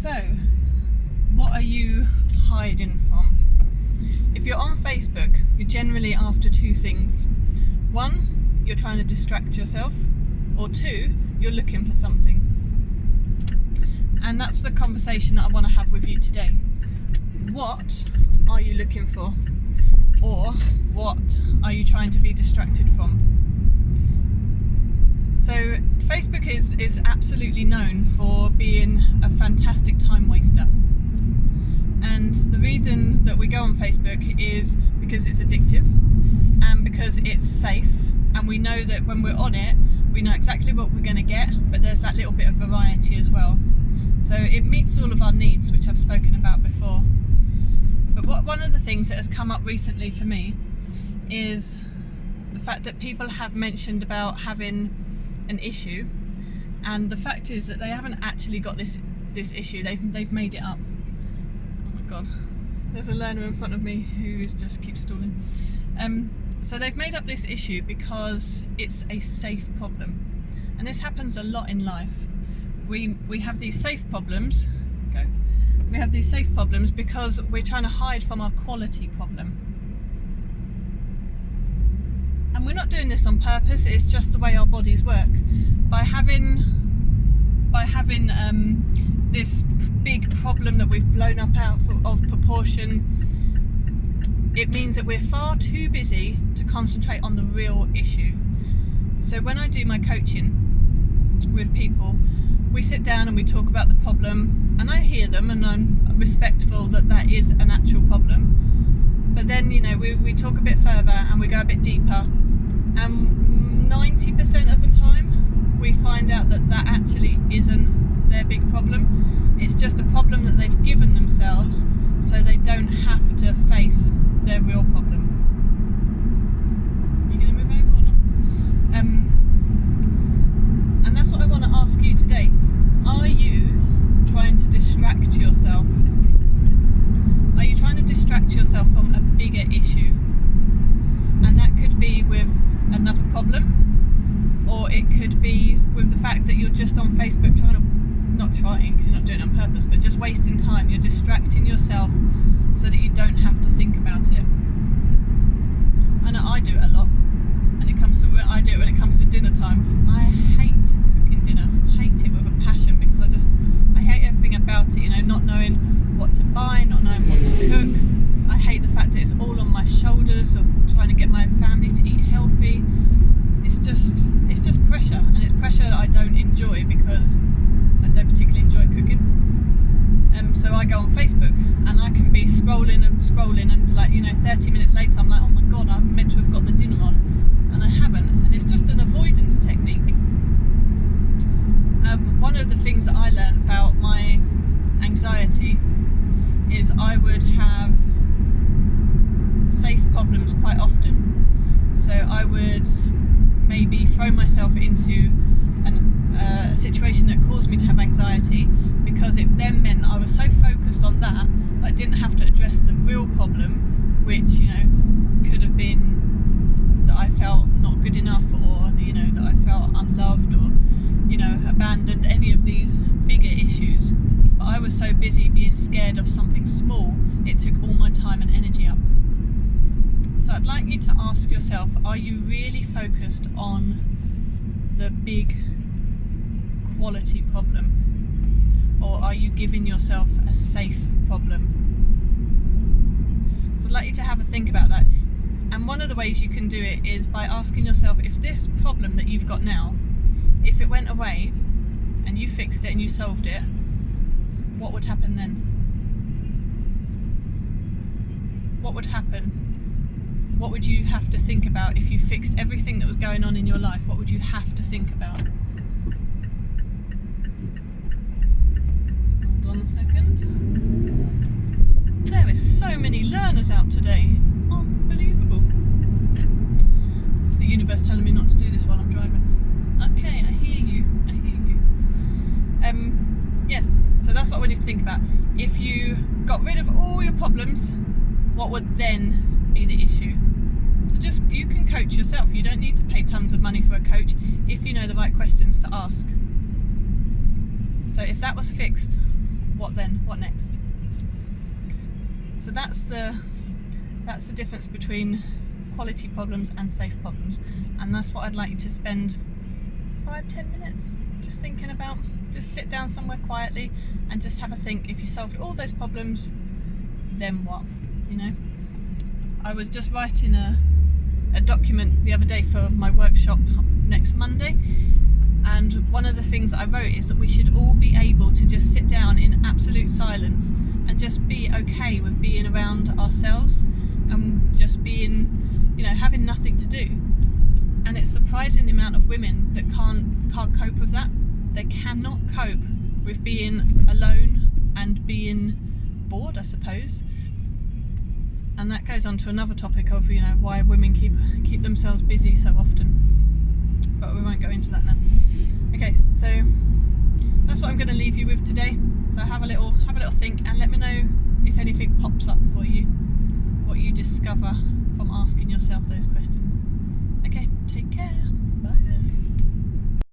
So, what are you hiding from? If you're on Facebook, you're generally after two things. One, you're trying to distract yourself, or two, you're looking for something. And that's the conversation that I want to have with you today. What are you looking for? Or what are you trying to be distracted from? So Facebook is absolutely known for being a fantastic time waster. And the reason that we go on Facebook is because it's addictive and because it's safe, and we know that when we're on it, we know exactly what we're going to get, but there's that little bit of variety as well. So it meets all of our needs, which I've spoken about before. But one of the things that has come up recently for me is the fact that people have mentioned about having an issue, and the fact is that they haven't actually got this issue. They've made it up. Oh my god, there's a learner in front of me who just keeps stalling. So they've made up this issue because it's a safe problem, and this happens a lot in life. We have these safe problems. We have these safe problems because we're trying to hide from our quality problem. And we're not doing this on purpose, it's just the way our bodies work. By having this big problem that we've blown up out of proportion, it means that we're far too busy to concentrate on the real issue. So when I do my coaching with people, we sit down and we talk about the problem, and I hear them and I'm respectful that is an actual problem. But then, we talk a bit further and we go a bit deeper, and 90% of the time we find out that actually isn't their big problem. It's just a problem that they've given themselves so they don't have to face their real problem. You going to move over or not? And that's what I want to ask you today. Are you trying to distract yourself? Are you trying to distract yourself from a bigger issue? And that could be with another problem, or it could be with the fact that you're just on Facebook not trying because you're not doing it on purpose, but just wasting time. You're distracting yourself so that you don't have to think about it. I know I do it a lot, and I do it when it comes to dinner time. I hate cooking dinner. I hate it with a passion because I hate everything about it, not knowing what to buy, not knowing what to cook. I hate the fact that it's all on my shoulders of trying to get my family to eat healthy. It's just pressure, and it's pressure that I don't enjoy because I don't particularly enjoy cooking. So I go on Facebook and I can be scrolling and 30 minutes later I'm like, oh my god, I meant to have got the dinner on, and I haven't, and it's just an avoidance technique. One of the things that I learned about my anxiety is I would have safe problems quite often. So I would maybe throw myself into a situation that caused me to have anxiety, because it then meant I was so focused on that I didn't have to address the real problem, which could have been that I felt not good enough, or that I felt unloved, or abandoned, any of these bigger issues. But I was so busy being scared of something small, it took all my time and energy up. So I'd like you to ask yourself, are you really focused on the big quality problem, or are you giving yourself a safe problem? So I'd like you to have a think about that. And one of the ways you can do it is by asking yourself, if this problem that you've got now, if it went away and you fixed it and you solved it, what would happen then? What would happen? What would you have to think about if you fixed everything that was going on in your life? What would you have to think about? Hold on a second. There is so many learners out today. Unbelievable. It's the universe telling me not to do this while I'm driving. Okay, I hear you. Yes, so that's what I want you to think about. If you got rid of all your problems, what would then be the issue? So you can coach yourself. You don't need to pay tons of money for a coach if you know the right questions to ask. So if that was fixed, what then? What next? So that's the difference between quality problems and safe problems, and that's what I'd like you to spend 5-10 minutes just thinking about. Just sit down somewhere quietly and just have a think. If you solved all those problems, then what? You know, I was just writing a document the other day for my workshop next Monday, and one of the things that I wrote is that we should all be able to just sit down in absolute silence and just be okay with being around ourselves and just being, you know, having nothing to do. And it's surprising the amount of women that can't cope with that. They cannot cope with being alone and being bored, I suppose. And that goes on to another topic of, you know, why women keep themselves busy so often. But we won't go into that now. Okay, so that's what I'm going to leave you with today. So have a little think and let me know if anything pops up for you, what you discover from asking yourself those questions. Okay, take care.